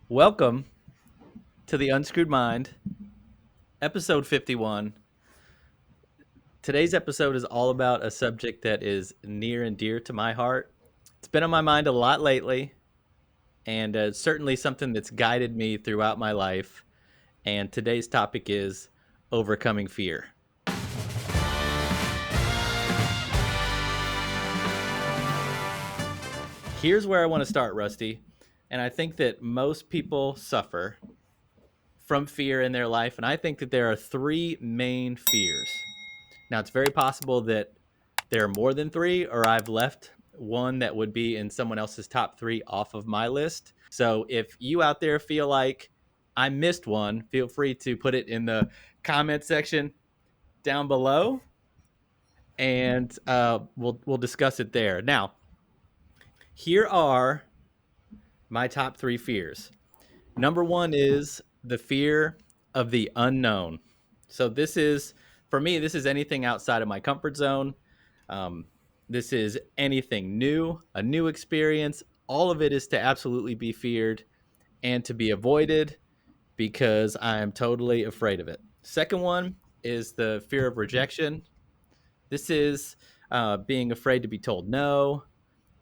Welcome to the Unscrewed Mind, episode 51. Today's episode is all about a subject that is near and dear to my heart. It's been on my mind a lot lately, and certainly something that's guided me throughout my life. And today's topic is overcoming fear. Here's where I want to start, Rusty. And I think that most people suffer from fear in their life. And I think that there are three main fears. Now, it's very possible that there are more than three, or I've left one that would be in someone else's top three off of my list. So if you out there feel like I missed one, feel free to put it in the comment section down below, and we'll discuss it there. Now, here are my top three fears. Number one is the fear of the unknown. So this is, for me, this is anything outside of my comfort zone. Um, this is anything new, a new experience. All of it is to absolutely be feared and to be avoided because I am totally afraid of it. Second one is the fear of rejection. This is being afraid to be told no,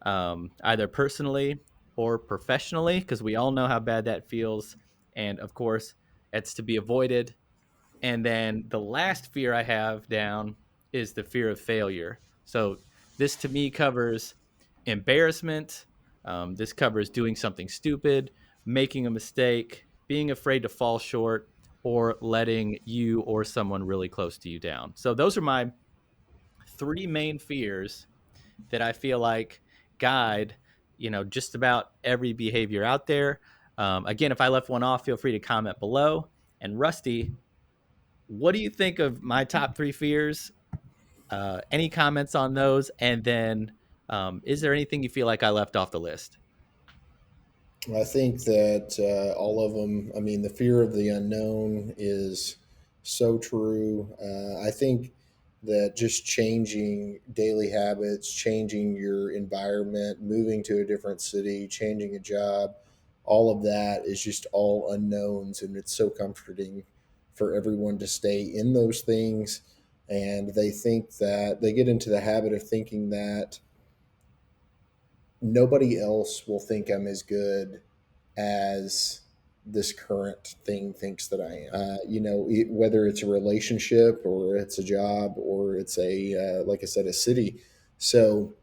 either personally or professionally, because we all know how bad that feels. And of course, it's to be avoided. And then the last fear I have down is the fear of failure. So this to me covers embarrassment. This covers doing something stupid, making a mistake, being afraid to fall short, or letting you or someone really close to you down. So those are my three main fears that I feel like guide, just about every behavior out there. Again, if I left one off, feel free to comment below. And Rusty, what do you think of my top three fears? Any comments on those? And then, is there anything you feel like I left off the list? I think that all of them, I mean, the fear of the unknown is so true. I think that just changing daily habits, changing your environment, moving to a different city, changing a job, all of that is just all unknowns. And it's so comforting for everyone to stay in those things. And they think that they get into the habit of thinking that nobody else will think I'm as good as this current thing thinks that I am. Whether it's a relationship or it's a job or it's like I said, a city. So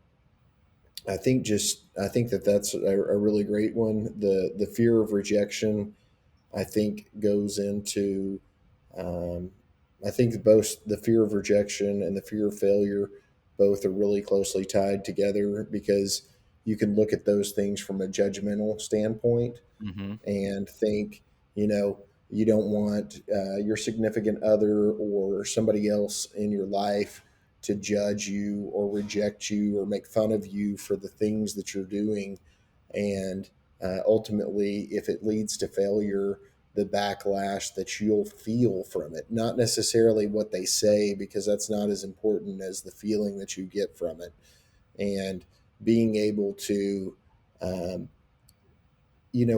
I think that that's a really great one. The fear of rejection, I think, goes into. Um, I think both the fear of rejection and the fear of failure both are really closely tied together because you can look at those things from a judgmental standpoint Mm-hmm. and think, you know, you don't want your significant other or somebody else in your life to judge you or reject you or make fun of you for the things that you're doing. And ultimately, if it leads to failure, the backlash that you'll feel from it, not necessarily what they say, because that's not as important as the feeling that you get from it. And being able to, um,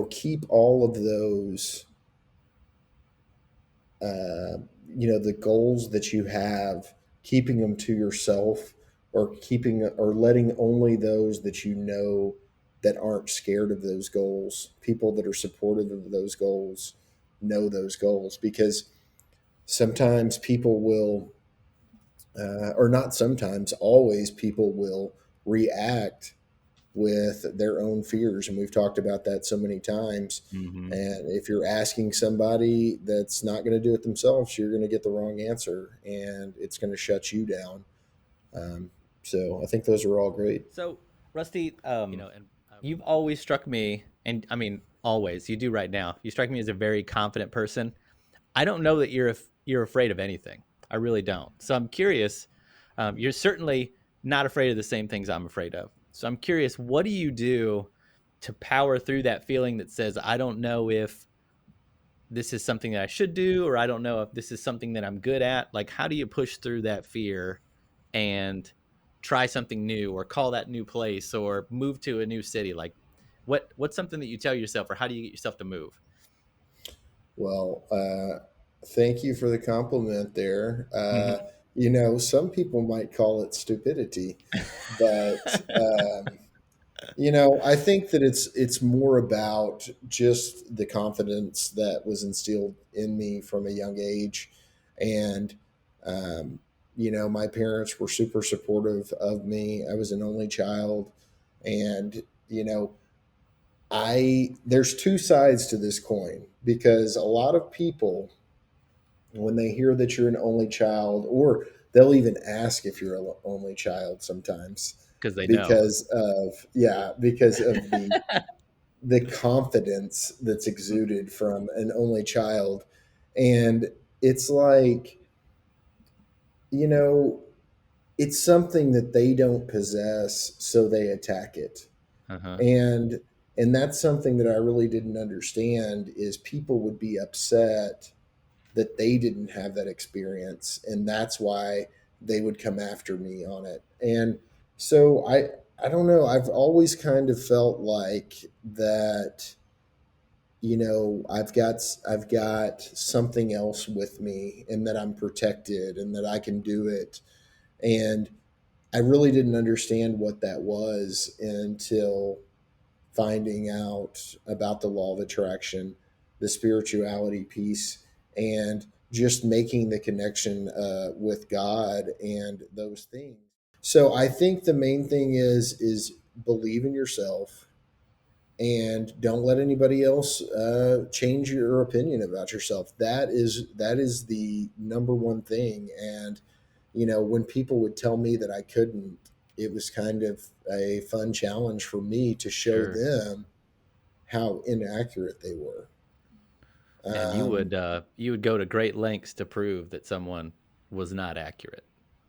keep all of those, uh, the goals that you have, keeping them to yourself or letting only those that you know that aren't scared of those goals, people that are supportive of those goals, know those goals. Because sometimes people will, or not sometimes, always people will react with their own fears. And we've talked about that so many times. Mm-hmm. And if you're asking somebody that's not going to do it themselves, you're going to get the wrong answer and it's going to shut you down. Um, so I think those are all great. So, Rusty, you've always struck me, and I mean, always, you do right now. You strike me as a very confident person. I don't know that you're afraid of anything. I really don't. So I'm curious. You're certainly not afraid of the same things I'm afraid of. So I'm curious, what do you do to power through that feeling that says, I don't know if this is something that I should do, or I don't know if this is something that I'm good at? Like, how do you push through that fear and try something new, or call that new place, or move to a new city? Like, What's something that you tell yourself, or how do you get yourself to move? Well, thank you for the compliment there. Hmm. Some people might call it stupidity, but I think that it's more about just the confidence that was instilled in me from a young age, and um, my parents were super supportive of me. I was an only child, and I there's two sides to this coin because a lot of people, when they hear that you're an only child, or they'll even ask if you're an only child sometimes, Because they know. because of the confidence that's exuded from an only child. And it's like, you know it's something that they don't possess, so they attack it. Uh-huh. And that's something that I really didn't understand, is people would be upset that they didn't have that experience, and that's why they would come after me on it. And so I don't know, I've always kind of felt like that, I've got something else with me, and that I'm protected, and that I can do it. And I really didn't understand what that was until finding out about the law of attraction, the spirituality piece, and just making the connection with God and those things. So I think the main thing is believe in yourself, and don't let anybody else change your opinion about yourself. That is the number one thing. And when people would tell me that I couldn't, it was kind of a fun challenge for me to show Sure. them how inaccurate they were. And Um, you would go to great lengths to prove that someone was not accurate,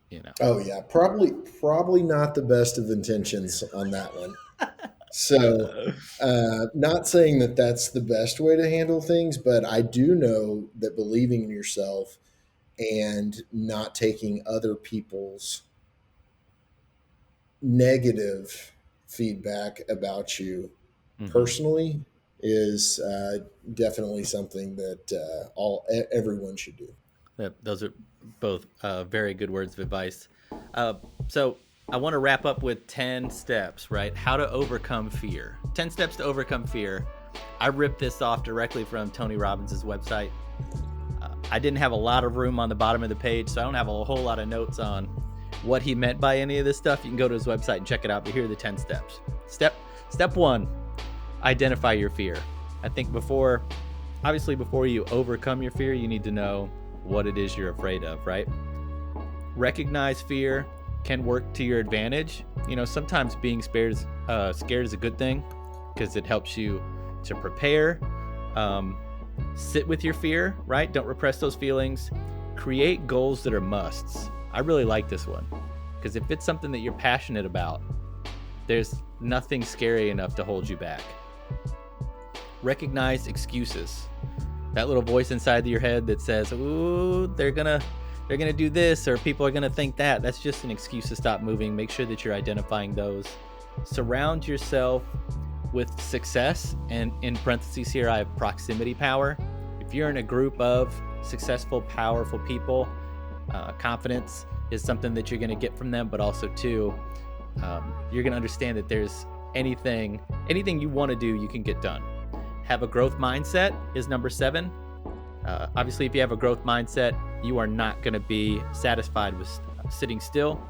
you know. oh yeah, probably not the best of intentions on that one. So, not saying that that's the best way to handle things, but I do know that believing in yourself and not taking other people's negative feedback about you Hmm. personally is definitely something that everyone should do. Those are both very good words of advice. Uh, so I want to wrap up with 10 steps, right? How to overcome fear. 10 steps to overcome fear. I ripped this off directly from Tony Robbins' website. I didn't have a lot of room on the bottom of the page, so I don't have a whole lot of notes on what he meant by any of this stuff. You can go to his website and check it out, but here are the 10 steps. Step one, identify your fear. I think before you overcome your fear, you need to know what it is you're afraid of, right? Recognize fear can work to your advantage. Sometimes being scared is a good thing because it helps you to prepare. Sit with your fear, right? Don't repress those feelings. Create goals that are musts. I really like this one because if it's something that you're passionate about, there's nothing scary enough to hold you back. Recognize excuses. That little voice inside of your head that says, "Ooh, they're gonna do this, or people are gonna think that." That's just an excuse to stop moving. Make sure that you're identifying those. Surround yourself with success, and in parentheses here, I have proximity power. If you're in a group of successful, powerful people, confidence is something that you're going to get from them, but also too, you're going to understand that there's anything you want to do, you can get done. Have a growth mindset is number 7. Obviously, if you have a growth mindset, you are not going to be satisfied with sitting still,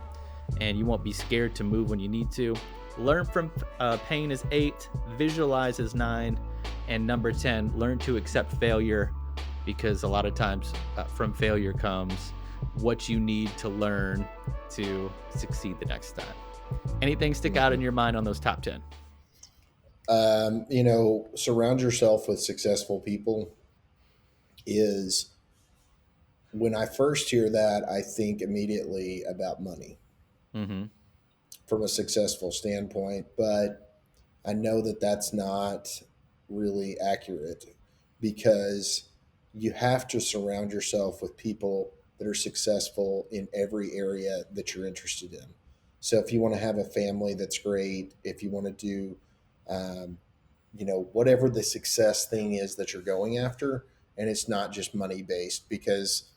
and you won't be scared to move when you need to. Learn from pain is 8, visualize is 9, and number 10, learn to accept failure, because a lot of times from failure comes what you need to learn to succeed the next time. Anything stick out in your mind on those top 10? Surround yourself with successful people is, when I first hear that, I think immediately about money Mm-hmm. from a successful standpoint. But I know that that's not really accurate, because you have to surround yourself with people that are successful in every area that you're interested in. So if you want to have a family that's great, if you want to do whatever the success thing is that you're going after, and it's not just money based, because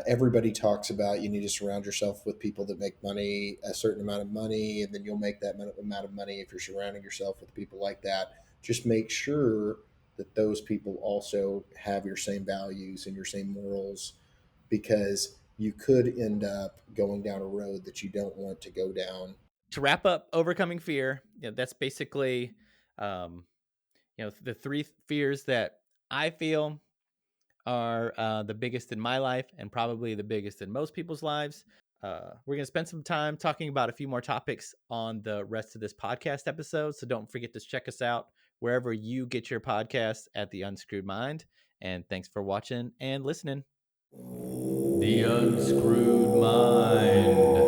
everybody talks about you need to surround yourself with people that make money, a certain amount of money, and then you'll make that amount of money if you're surrounding yourself with people like that. Just make sure that those people also have your same values and your same morals, because you could end up going down a road that you don't want to go down. To wrap up overcoming fear, that's basically the three fears that I feel are the biggest in my life and probably the biggest in most people's lives. We're going to spend some time talking about a few more topics on the rest of this podcast episode. So don't forget to check us out wherever you get your podcasts at the Unscrewed Mind. And thanks for watching and listening. The Unscrewed Mind.